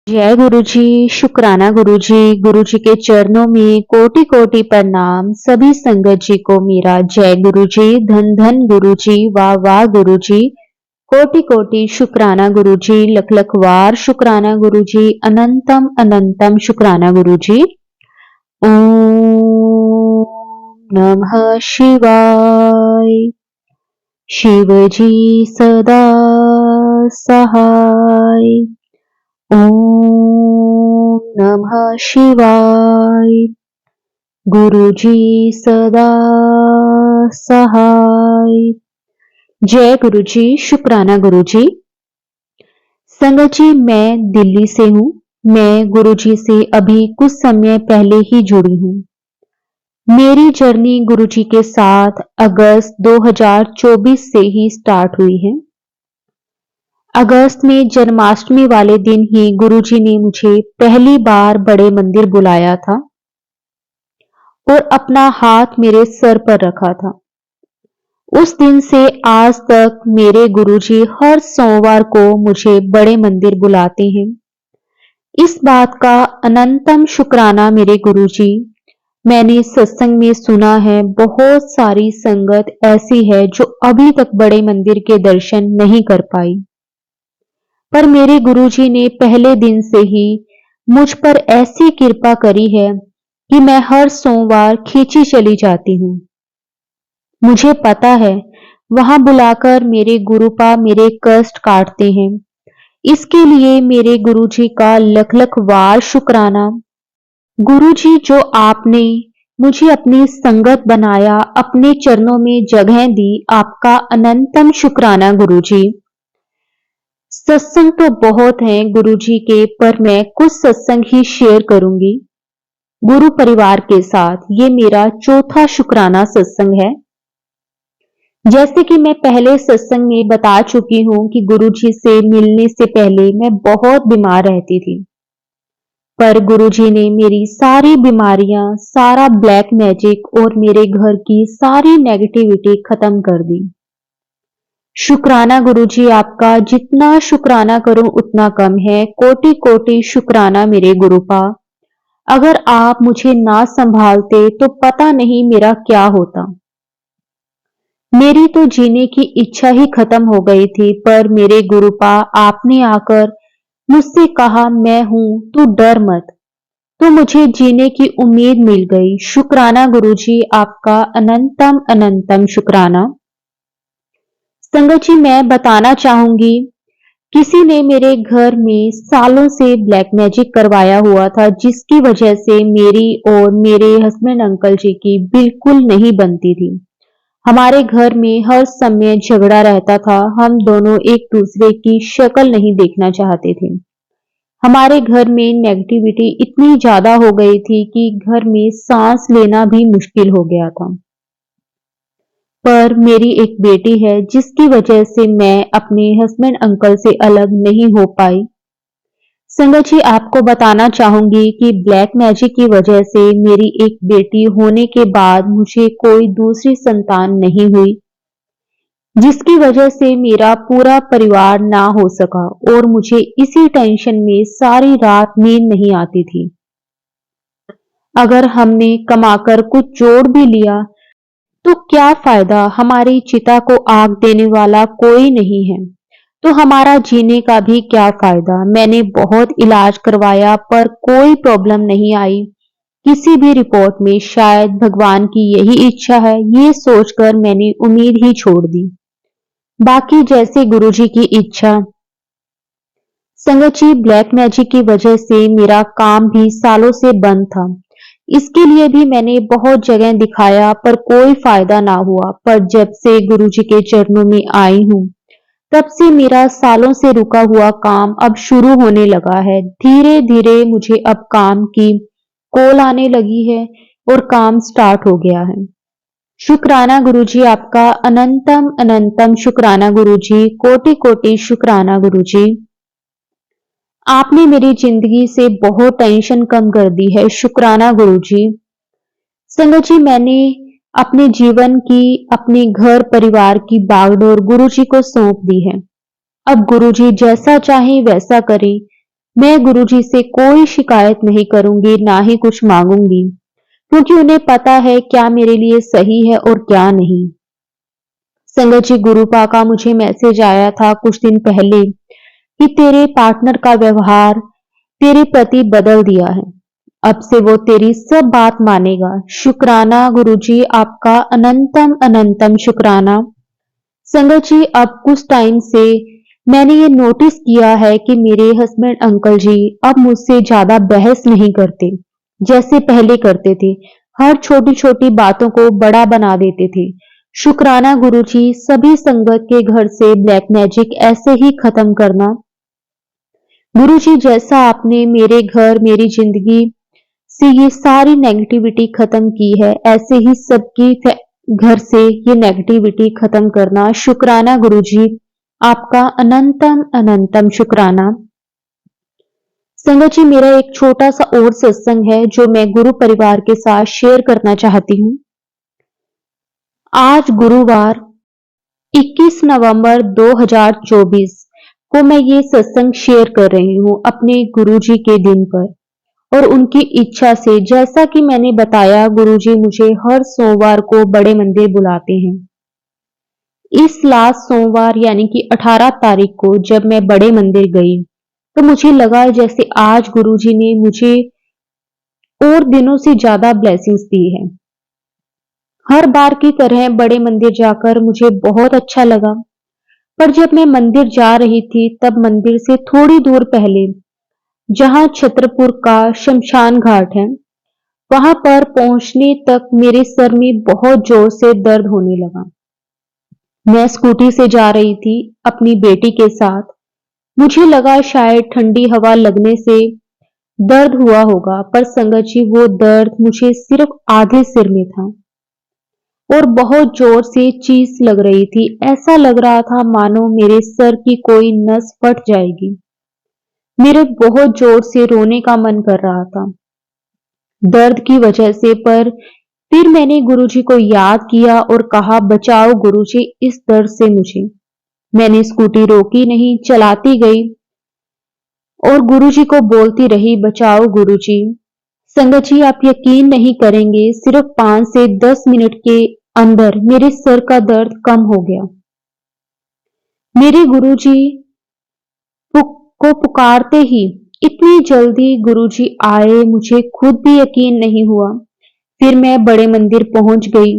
जय गुरु जी। शुक्राना गुरु जी। गुरु जी के चरणों में कोटि कोटि प्रणाम। सभी संगत जी को मेरा जय गुरु जी। धन धन गुरु जी। वाह वाह गुरु जी। कोटि कोटि शुक्राना गुरु जी। लख लख वार शुक्राना गुरु जी। अनंतम अनंतम शुक्राना गुरु जी। ओम नमः शिवाय। शिव जी सदा सहाय। ओम नमः शिवाय। गुरु जी सदा सहाय। जय गुरु जी। शुक्राना गुरु जी। संगत जी, मैं दिल्ली से हूँ। मैं गुरु जी से अभी कुछ समय पहले ही जुड़ी हूँ। मेरी जर्नी गुरु जी के साथ अगस्त 2024 से ही स्टार्ट हुई है। अगस्त में जन्माष्टमी वाले दिन ही गुरुजी ने मुझे पहली बार बड़े मंदिर बुलाया था और अपना हाथ मेरे सर पर रखा था। उस दिन से आज तक मेरे गुरुजी हर सोमवार को मुझे बड़े मंदिर बुलाते हैं। इस बात का अनंतम शुक्राना मेरे गुरुजी। मैंने सत्संग में सुना है बहुत सारी संगत ऐसी है जो अभी तक बड़े मंदिर के दर्शन नहीं कर पाई, पर मेरे गुरुजी ने पहले दिन से ही मुझ पर ऐसी कृपा करी है कि मैं हर सोमवार खींची चली जाती हूँ। मुझे पता है वहां बुलाकर मेरे गुरुपा मेरे कष्ट काटते हैं। इसके लिए मेरे गुरुजी का लख लख वार शुक्राना। गुरुजी, जो आपने मुझे अपनी संगत बनाया, अपने चरणों में जगह दी, आपका अनंतम शुक्राना गुरुजी। सत्संग तो बहुत हैं गुरुजी के, पर मैं कुछ सत्संग ही शेयर करूंगी गुरु परिवार के साथ। ये मेरा चौथा शुक्राना सत्संग है। जैसे कि मैं पहले सत्संग में बता चुकी हूं कि गुरुजी से मिलने से पहले मैं बहुत बीमार रहती थी, पर गुरुजी ने मेरी सारी बीमारियां, सारा ब्लैक मैजिक और मेरे घर की सारी नेगेटिविटी खत्म कर दी। शुक्राना गुरुजी आपका। जितना शुक्राना करूं उतना कम है। कोटि कोटि शुक्राना मेरे गुरुपा। अगर आप मुझे ना संभालते तो पता नहीं मेरा क्या होता। मेरी तो जीने की इच्छा ही खत्म हो गई थी, पर मेरे गुरुपा आपने आकर मुझसे कहा, मैं हूं, तू डर मत। तो मुझे जीने की उम्मीद मिल गई। शुक्राना गुरुजी आपका अनंतम अनंतम शुक्राना। संगत जी, मैं बताना चाहूंगी, किसी ने मेरे घर में सालों से ब्लैक मैजिक करवाया हुआ था, जिसकी वजह से मेरी और मेरे हस्बैंड अंकल जी की बिल्कुल नहीं बनती थी। हमारे घर में हर समय झगड़ा रहता था। हम दोनों एक दूसरे की शक्ल नहीं देखना चाहते थे। हमारे घर में नेगेटिविटी इतनी ज्यादा हो गई थी कि घर में सांस लेना भी मुश्किल हो गया था। पर मेरी एक बेटी है जिसकी वजह से मैं अपने हस्बैंड अंकल से अलग नहीं हो पाई। संगत जी, आपको बताना चाहूंगी कि ब्लैक मैजिक की वजह से मेरी एक बेटी होने के बाद मुझे कोई दूसरी संतान नहीं हुई, जिसकी वजह से मेरा पूरा परिवार ना हो सका और मुझे इसी टेंशन में सारी रात नींद नहीं आती थी। अगर हमने कमाकर कुछ जोड़ भी लिया तो क्या फायदा, हमारी चिता को आग देने वाला कोई नहीं है, तो हमारा जीने का भी क्या फायदा। मैंने बहुत इलाज करवाया पर कोई प्रॉब्लम नहीं आई किसी भी रिपोर्ट में। शायद भगवान की यही इच्छा है, ये सोचकर मैंने उम्मीद ही छोड़ दी। बाकी जैसे गुरुजी की इच्छा। संगत जी, ब्लैक मैजिक की वजह से मेरा काम भी सालों से बंद था। इसके लिए भी मैंने बहुत जगह दिखाया पर कोई फायदा ना हुआ। पर जब से गुरुजी के चरणों में आई हूँ, तब से मेरा सालों से रुका हुआ काम अब शुरू होने लगा है। धीरे धीरे मुझे अब काम की कॉल आने लगी है और काम स्टार्ट हो गया है। शुक्राना गुरुजी आपका अनंतम अनंतम शुक्राना गुरुजी। कोटि कोटि शुक्राना गुरुजी। आपने मेरी जिंदगी से बहुत टेंशन कम कर दी है। शुक्राना गुरुजी। संगत जी, मैंने अपने जीवन की, अपने घर परिवार की बागडोर गुरुजी को सौंप दी है। अब गुरुजी जैसा चाहे वैसा करें। मैं गुरुजी से कोई शिकायत नहीं करूंगी, ना ही कुछ मांगूंगी, क्योंकि उन्हें पता है क्या मेरे लिए सही है और क्या नहीं। संगत जी, गुरुपा का मुझे मैसेज आया था कुछ दिन पहले कि तेरे पार्टनर का व्यवहार तेरे प्रति बदल दिया है। अब से वो तेरी सब बात मानेगा। शुक्राना गुरुजी, आपका अनंतम अनंतम शुक्राना। संगत जी, अब कुछ टाइम से मैंने ये नोटिस किया है कि मेरे हस्बैंड अंकल जी अब मुझसे ज्यादा बहस नहीं करते जैसे पहले करते थे। हर छोटी छोटी बातों को बड़ा बना देते थे। शुक्राना गुरुजी, सभी संगत के घर से ब्लैक मैजिक ऐसे ही खत्म करना। गुरुजी, जैसा आपने मेरे घर मेरी जिंदगी से ये सारी नेगेटिविटी खत्म की है, ऐसे ही सबकी घर से ये नेगेटिविटी खत्म करना। शुक्राना गुरुजी, आपका अनंतम अनंतम शुक्राना। संगत जी, मेरा एक छोटा सा और सत्संग है जो मैं गुरु परिवार के साथ शेयर करना चाहती हूँ। आज गुरुवार 21 नवंबर 2024 को मैं ये सत्संग शेयर कर रही हूँ अपने गुरुजी के दिन पर और उनकी इच्छा से। जैसा कि मैंने बताया, गुरुजी मुझे हर सोमवार को बड़े मंदिर बुलाते हैं। इस लास्ट सोमवार यानी कि 18 तारीख को जब मैं बड़े मंदिर गई तो मुझे लगा जैसे आज गुरुजी ने मुझे और दिनों से ज्यादा ब्लेसिंग्स दी है। हर बार की तरह बड़े मंदिर जाकर मुझे बहुत अच्छा लगा, पर जब मैं मंदिर जा रही थी तब मंदिर से थोड़ी दूर पहले, जहां छतरपुर का शमशान घाट है, वहां पर पहुंचने तक मेरे सर में बहुत जोर से दर्द होने लगा। मैं स्कूटी से जा रही थी अपनी बेटी के साथ। मुझे लगा शायद ठंडी हवा लगने से दर्द हुआ होगा, पर संगत जी वो दर्द मुझे सिर्फ आधे सिर में था और बहुत जोर से चीस लग रही थी। ऐसा लग रहा था मानो मेरे सर की कोई नस फट जाएगी। मेरे बहुत जोर से रोने का मन कर रहा था दर्द की वजह से, पर फिर मैंने गुरुजी को याद किया और कहा, बचाओ गुरुजी इस दर्द से मुझे। मैंने स्कूटी रोकी नहीं, चलाती गई और गुरुजी को बोलती रही, बचाओ गुरुजी। संगत जी, आप यकीन नहीं करेंगे, सिर्फ 5 से 10 मिनट के अंदर मेरे सर का दर्द कम हो गया। मेरे गुरुजी को पुकारते ही इतनी जल्दी गुरुजी आए, मुझे खुद भी यकीन नहीं हुआ। फिर मैं बड़े मंदिर पहुंच गई।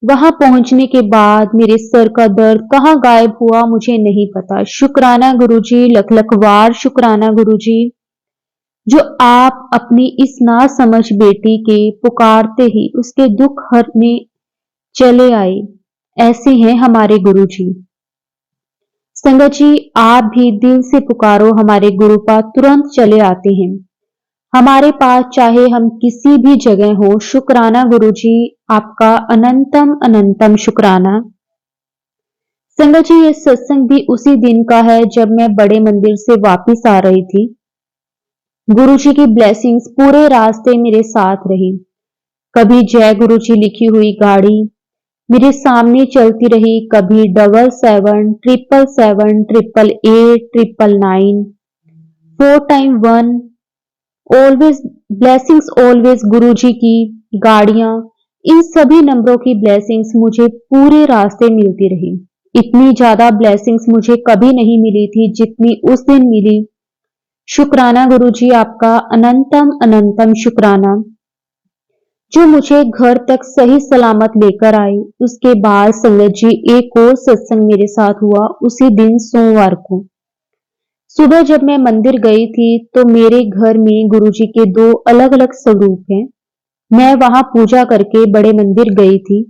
वहां पहुंचने के बाद मेरे सर का दर्द कहाँ गायब हुआ मुझे नहीं पता। शुक्राना गुरुजी, लख लख वार शुक्राना गुरुजी, जो आप अपनी इस नासमझ बेटी के पुकारते ही उसके दुख हरने चले आए। ऐसे हैं हमारे गुरुजी। संगत जी, आप भी दिल से पुकारो, हमारे गुरुपा तुरंत चले आते हैं हमारे पास, चाहे हम किसी भी जगह हो। शुक्राना गुरुजी, आपका अनंतम अनंतम शुक्राना। संगत जी, ये सत्संग भी उसी दिन का है जब मैं बड़े मंदिर से वापस आ रही थी। गुरुजी की ब्लेसिंग्स पूरे रास्ते मेरे साथ रही। कभी जय गुरुजी लिखी हुई गाड़ी मेरे सामने चलती रही, कभी 77 777 888 899 4x1 ऑलवेज ब्लेसिंग्स, ऑलवेज गुरुजी की गाड़ियां, इन सभी नंबरों की ब्लेसिंग्स मुझे पूरे रास्ते मिलती रही। इतनी ज्यादा ब्लेसिंग्स मुझे कभी नहीं मिली थी जितनी उस दिन मिली। शुक्राना गुरुजी, आपका अनंतम अनंतम शुक्राना, जो मुझे घर तक सही सलामत लेकर आए। उसके बाद संगत जी, एक और सत्संग मेरे साथ हुआ उसी दिन सोमवार को। सुबह जब मैं मंदिर गई थी तो मेरे घर में गुरुजी के 2 अलग अलग स्वरूप हैं। मैं वहां पूजा करके बड़े मंदिर गई थी।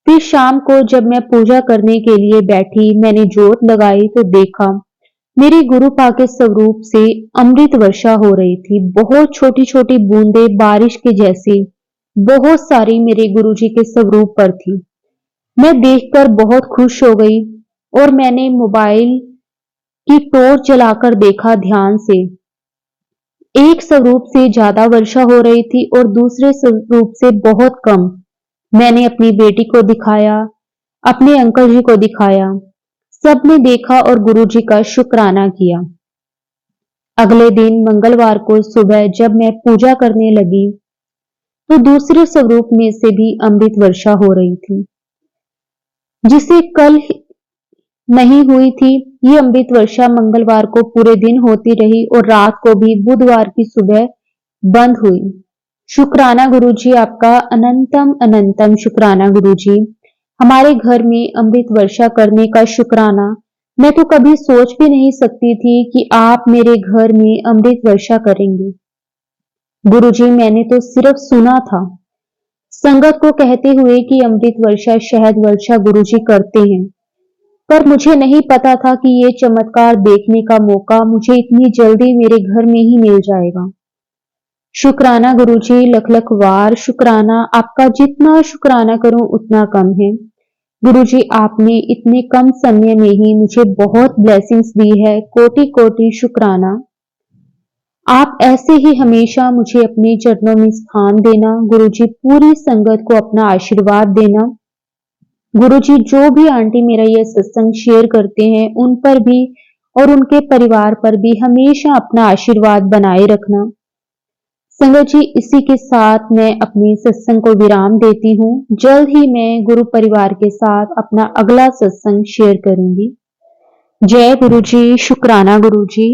फिर शाम को जब मैं पूजा करने के लिए बैठी, मैंने जोत लगाई तो देखा मेरे गुरुपा के स्वरूप से अमृत वर्षा हो रही थी। बहुत छोटी छोटी बूंदे बारिश के जैसी बहुत सारी मेरे गुरुजी के स्वरूप पर थी। मैं देखकर बहुत खुश हो गई और मैंने मोबाइल की टॉर्च जलाकर देखा ध्यान से। एक स्वरूप से ज्यादा वर्षा हो रही थी और दूसरे स्वरूप से बहुत कम। मैंने अपनी बेटी को दिखाया, अपने अंकल जी को दिखाया। सबने देखा और गुरुजी का शुक्राना किया। अगले दिन मंगलवार को सुबह जब मैं पूजा करने लगी तो दूसरे स्वरूप में से भी अमृत वर्षा हो रही थी, जिसे कल नहीं हुई थी। ये अमृत वर्षा मंगलवार को पूरे दिन होती रही और रात को भी बुधवार की सुबह बंद हुई। शुक्राना गुरुजी, आपका अनंतम अनंतम शुक्राना गुरुजी। हमारे घर में अमृत वर्षा करने का शुक्राना। मैं तो कभी सोच भी नहीं सकती थी कि आप मेरे घर में अमृत वर्षा करेंगे। गुरुजी, मैंने तो सिर्फ सुना था संगत को कहते हुए कि अमृत वर्षा शहद वर्षा गुरुजी करते हैं, पर मुझे नहीं पता था कि ये चमत्कार देखने का मौका मुझे इतनी जल्दी मेरे घर में ही मिल जाएगा। शुक्राना गुरुजी, लख लख वार शुक्राना। आपका जितना शुक्राना करूं उतना कम है। गुरुजी, आपने इतने कम समय में ही मुझे बहुत ब्लेसिंग्स दी है। कोटि कोटि शुक्राना। आप ऐसे ही हमेशा मुझे अपने चरणों में स्थान देना। गुरुजी, पूरी संगत को अपना आशीर्वाद देना। गुरुजी, जो भी आंटी मेरा यह सत्संग शेयर करते हैं उन पर भी और उनके परिवार पर भी हमेशा अपना आशीर्वाद बनाए रखना। संगत जी, इसी के साथ मैं अपने सत्संग को विराम देती हूँ। जल्द ही मैं गुरु परिवार के साथ अपना अगला सत्संग शेयर करूंगी। जय गुरुजी, शुक्राना गुरुजी,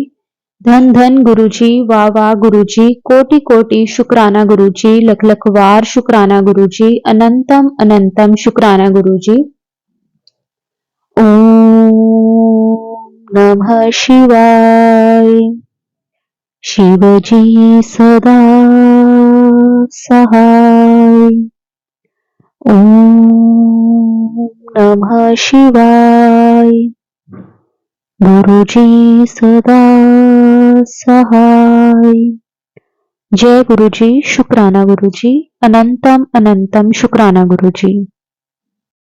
धन धन गुरुजी, वाह वाह गुरुजी, कोटि कोटि शुक्राना गुरुजी, लख लख वार शुक्राना गुरुजी, अनंतम अनंतम शुक्राना गुरुजी। ओम नमः शिवाय। शिवजी सदा सहाय। ओम नमः शिवाय। गुरुजी सदा सहाय। जय गुरुजी, शुक्राना गुरुजी, अनंतम अनंतम शुक्राना गुरुजी।